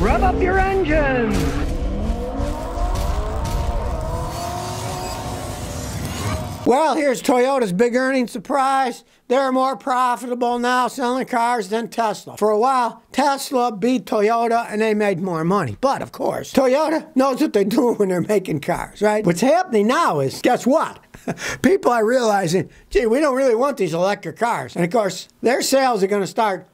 Rev up your engines! Well, here's Toyota's big earnings surprise. They're more profitable now selling cars than Tesla. For a while, Tesla beat Toyota and they made more money. But of course, Toyota knows what they're doing when they're making cars, right? What's happening now is, guess what? People are realizing, gee, we don't really want these electric cars. And of course, their sales are going to start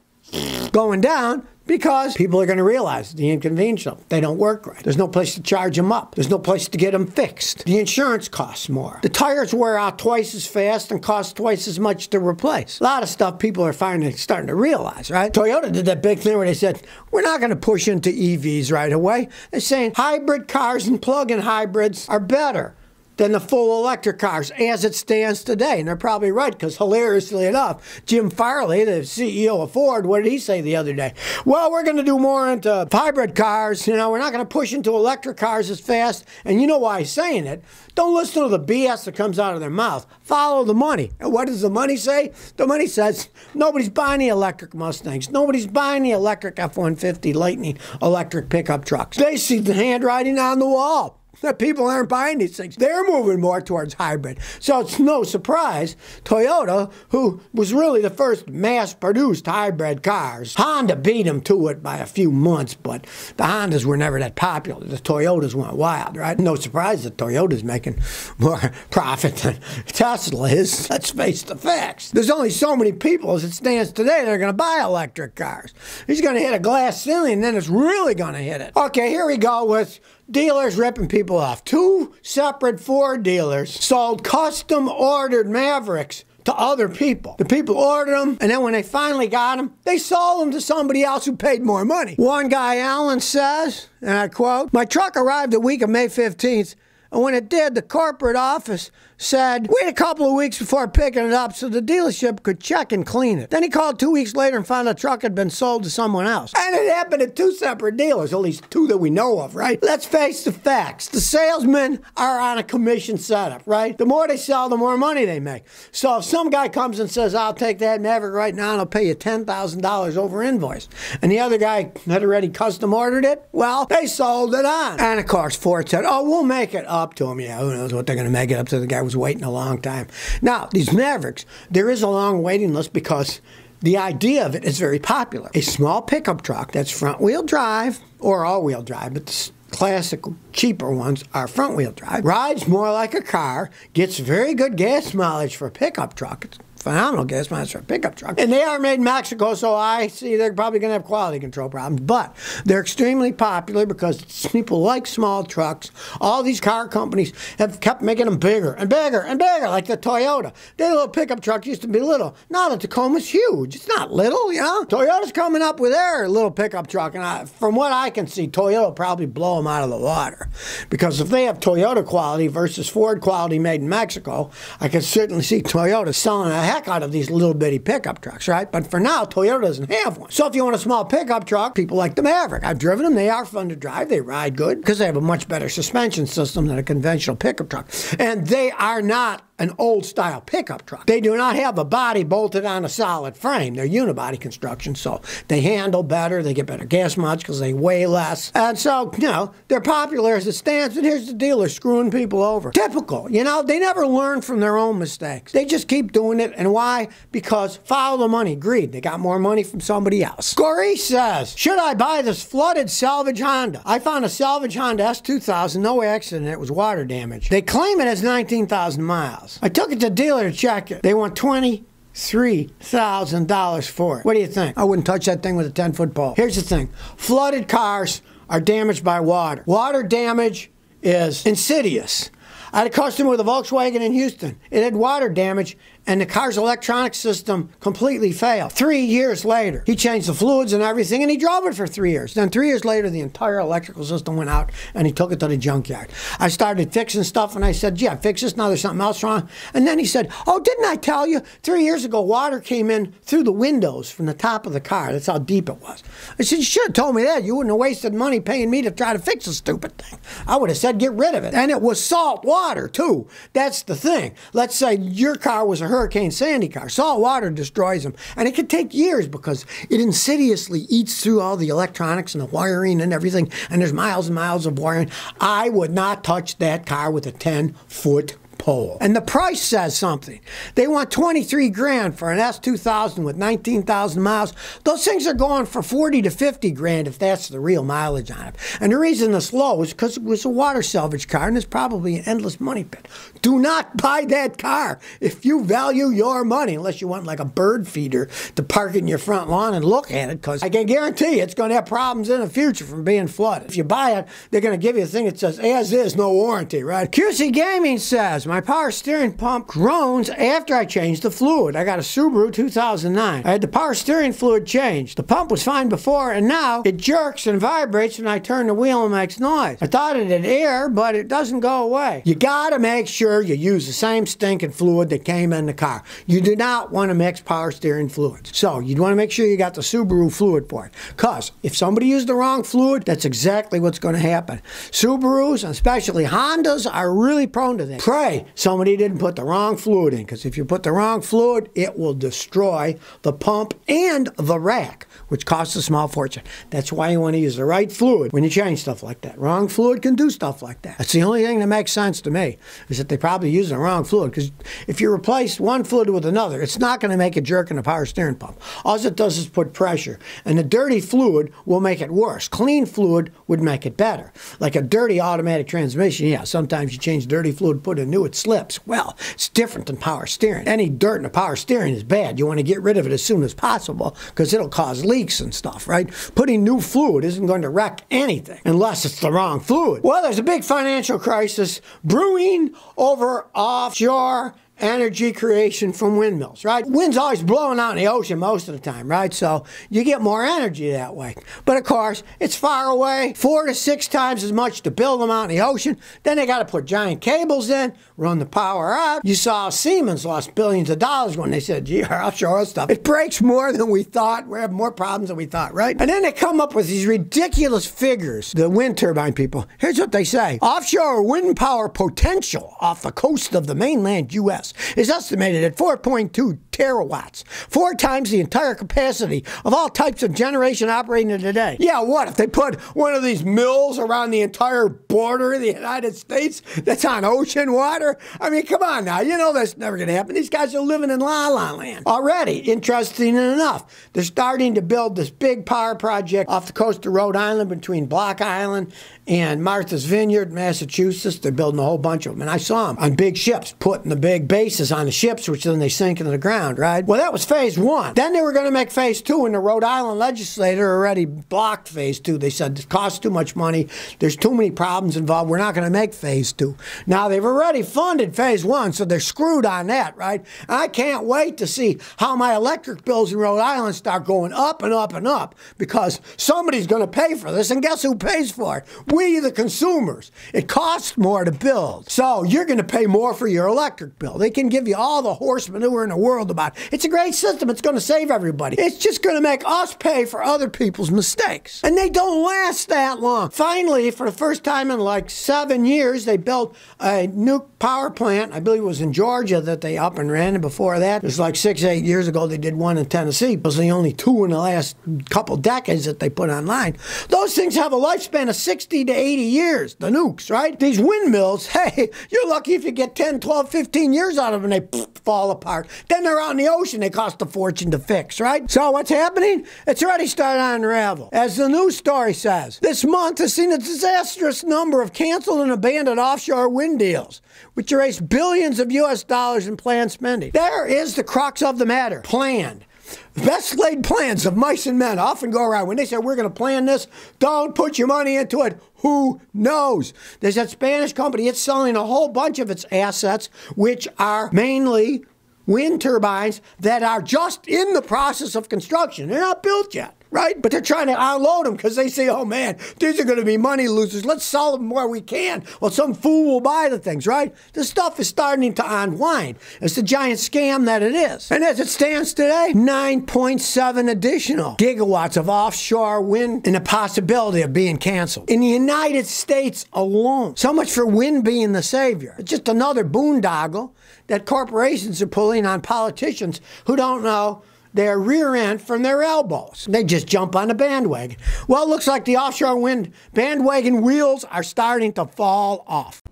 going down because people are going to realize the inconvenience of them. They don't work right. There's no place to charge them up. There's no place to get them fixed. The insurance costs more. The tires wear out twice as fast and cost twice as much to replace. A lot of stuff people are finally starting to realize, right? Toyota did that big thing where they said, we're not going to push into EVs right away. They're saying hybrid cars and plug-in hybrids are better than the full electric cars as it stands today. And they're probably right, because hilariously enough, Jim Farley, the CEO of Ford, what did he say the other day? Well, we're going to do more into hybrid cars. You know, we're not going to push into electric cars as fast. And you know why he's saying it? Don't listen to the BS that comes out of their mouth. Follow the money. And what does the money say? The money says nobody's buying the electric Mustangs. Nobody's buying the electric F-150 Lightning electric pickup trucks. They see the handwriting on the wall that people aren't buying these things. They're moving more towards hybrid. So it's no surprise Toyota, who was really the first mass-produced hybrid cars, Honda beat them to it by a few months, but the Hondas were never that popular. The Toyotas went wild, right? No surprise that Toyota's making more profit than Tesla is. Let's face the facts. There's only so many people as it stands today that are going to buy electric cars. He's going to hit a glass ceiling, and then it's really going to hit it. Okay, here we go with dealers ripping people off. Two separate Ford dealers sold custom-ordered Mavericks to other people. The people ordered them, and then when they finally got them, they sold them to somebody else who paid more money. One guy, Alan, says, and I quote, "My truck arrived the week of May 15th, and when it did, the corporate office said, wait a couple of weeks before picking it up so the dealership could check and clean it. Then he called 2 weeks later and found the truck had been sold to someone else." And it happened at two separate dealers, at least two that we know of, right? Let's face the facts. The salesmen are on a commission setup, right? The more they sell, the more money they make. So if some guy comes and says, I'll take that Maverick right now and I'll pay you $10,000 over invoice, and the other guy had already custom ordered it, well, they sold it on. And of course, Ford said, oh, we'll make it up to him. Yeah, who knows what they're going to make it up to. The guy was waiting a long time. Now, these Mavericks, there is a long waiting list because the idea of it is very popular. A small pickup truck that's front-wheel drive or all-wheel drive, but the classic cheaper ones are front-wheel drive, rides more like a car, gets very good gas mileage for a pickup truck. It's phenomenal gas mileage for a pickup truck. And they are made in Mexico, so I see they're probably going to have quality control problems. But they're extremely popular because people like small trucks. All these car companies have kept making them bigger and bigger and bigger, like the Toyota. Their little pickup truck used to be little. Now the Tacoma's huge. It's not little, you know? Toyota's coming up with their little pickup truck, and from what I can see, Toyota will probably blow them out of the water. Because if they have Toyota quality versus Ford quality made in Mexico, I can certainly see Toyota selling a heck out of these little bitty pickup trucks, right? But for now, Toyota doesn't have one. So if you want a small pickup truck, people like the Maverick. I've driven them. They are fun to drive. They ride good because they have a much better suspension system than a conventional pickup truck. And they are not an old-style pickup truck. They do not have a body bolted on a solid frame. They're unibody construction, so they handle better. They get better gas mileage because they weigh less. And so, you know, they're popular as it stands, and here's the dealer screwing people over. Typical, you know, they never learn from their own mistakes. They just keep doing it, and why? Because follow the money, greed. They got more money from somebody else. Corey says, should I buy this flooded salvage Honda? I found a salvage Honda S2000, no accident, it was water damage. They claim it has 19,000 miles. I took it to the dealer to check it. They want $23,000 for it. What do you think? I wouldn't touch that thing with a 10-foot pole. Here's the thing. Flooded cars are damaged by water. Water damage is insidious. I had a customer with a Volkswagen in Houston. It had water damage, and the car's electronic system completely failed. 3 years later, he changed the fluids and everything, and he drove it for 3 years. Then 3 years later, the entire electrical system went out, and he took it to the junkyard. I started fixing stuff, and I said, yeah, fix this. Now there's something else wrong. And then he said, oh, didn't I tell you 3 years ago water came in through the windows from the top of the car? That's how deep it was. I said, you should have told me that. You wouldn't have wasted money paying me to try to fix the stupid thing. I would have said, get rid of it. And it was salt water, too. That's the thing. Let's say your car was a Hurricane Sandy car. Salt water destroys them. And it can take years because it insidiously eats through all the electronics and the wiring and everything. And there's miles and miles of wiring. I would not touch that car with a 10-foot pole. And the price says something. They want 23 grand for an S2000 with 19,000 miles. Those things are going for 40 to 50 grand if that's the real mileage on it. And the reason it's low is because it was a water salvage car and it's probably an endless money pit. Do not buy that car if you value your money, unless you want like a bird feeder to park in your front lawn and look at it, because I can guarantee you it's going to have problems in the future from being flooded. If you buy it, they're going to give you a thing that says as is, no warranty, right? QC Gaming says, my power steering pump groans after I changed the fluid. I got a Subaru 2009. I had the power steering fluid changed. The pump was fine before, and now it jerks and vibrates when I turn the wheel and makes noise. I thought it had air, but it doesn't go away. You gotta make sure you use the same stinking fluid that came in the car. You do not want to mix power steering fluids. So you want to make sure you got the Subaru fluid for it. Because if somebody used the wrong fluid, that's exactly what's going to happen. Subarus, and especially Hondas, are really prone to that. Pray somebody didn't put the wrong fluid in, because if you put the wrong fluid, it will destroy the pump and the rack, which costs a small fortune. That's why you want to use the right fluid when you change stuff like that. Wrong fluid can do stuff like that. That's the only thing that makes sense to me, is that they probably use the wrong fluid, because if you replace one fluid with another, it's not going to make a jerk in the power steering pump. All it does is put pressure, and the dirty fluid will make it worse. Clean fluid would make it better. Like a dirty automatic transmission, yeah, sometimes you change dirty fluid, put in new, it slips. Well, it's different than power steering. Any dirt in the power steering is bad. You want to get rid of it as soon as possible, because it'll cause leaks and stuff, right? Putting new fluid isn't going to wreck anything unless it's the wrong fluid. Well, there's a big financial crisis brewing over offshore energy creation from windmills, right? Wind's always blowing out in the ocean most of the time, right? So you get more energy that way. But of course, it's far away, 4 to 6 times as much to build them out in the ocean. Then they got to put giant cables in, run the power up. You saw Siemens lost billions of dollars when they said, gee, our offshore oil stuff, it breaks more than we thought. We have more problems than we thought, right? And then they come up with these ridiculous figures, the wind turbine people. Here's what they say. Offshore wind power potential off the coast of the mainland U.S. is estimated at 4.2 terawatts, 4 times the entire capacity of all types of generation operating today. Yeah, what if they put one of these mills around the entire border of the United States that's on ocean water? I mean, come on now, you know that's never going to happen. These guys are living in La La Land. Already, interesting enough, they're starting to build this big power project off the coast of Rhode Island between Block Island and Martha's Vineyard, Massachusetts. They're building a whole bunch of them, and I saw them on big ships, putting the big bases on the ships, which then they sink into the ground, right? Well, that was phase 1. Then they were going to make phase 2, and the Rhode Island legislature already blocked phase 2. They said it costs too much money, there's too many problems involved, we're not going to make phase 2. Now, they've already funded phase 1, so they're screwed on that, right? And I can't wait to see how my electric bills in Rhode Island start going up and up and up, because somebody's going to pay for this, and guess who pays for it? We, the consumers. It costs more to build, so you're going to pay more for your electric bill. They can give you all the horse manure in the world about it. It's a great system. It's going to save everybody. It's just going to make us pay for other people's mistakes. And they don't last that long. Finally, for the first time in like 7 years, they built a nuke power plant. I believe it was in Georgia that they up and ran. And before that, it was like 6, 8 years ago, they did one in Tennessee. It was the only 2 in the last couple decades that they put online. Those things have a lifespan of 60 to 80 years, the nukes, right? These windmills, hey, you're lucky if you get 10, 12, 15 years out of them and they fall apart. Then they're out in the ocean, they cost a fortune to fix, right? So what's happening? It's already started to unravel. As the news story says, this month has seen a disastrous number of canceled and abandoned offshore wind deals, which erased billions of US dollars in planned spending. There is the crux of the matter. Planned. The best laid plans of mice and men often go around. When they say, we're going to plan this, don't put your money into it. Who knows? There's that Spanish company. It's selling a whole bunch of its assets, which are mainly wind turbines that are just in the process of construction. They're not built yet. right? But they're trying to unload them because they say, oh man, these are going to be money losers. Let's sell them where we can. Well, some fool will buy the things, right? This stuff is starting to unwind. It's the giant scam that it is. And as it stands today, 9.7 additional gigawatts of offshore wind and the possibility of being canceled. In the United States alone. So much for wind being the savior. It's just another boondoggle that corporations are pulling on politicians who don't know their rear end from their elbows. They just jump on the bandwagon. Well, it looks like the offshore wind bandwagon wheels are starting to fall off.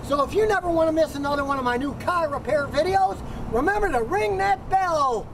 So if you never want to miss another one of my new car repair videos, remember to ring that bell.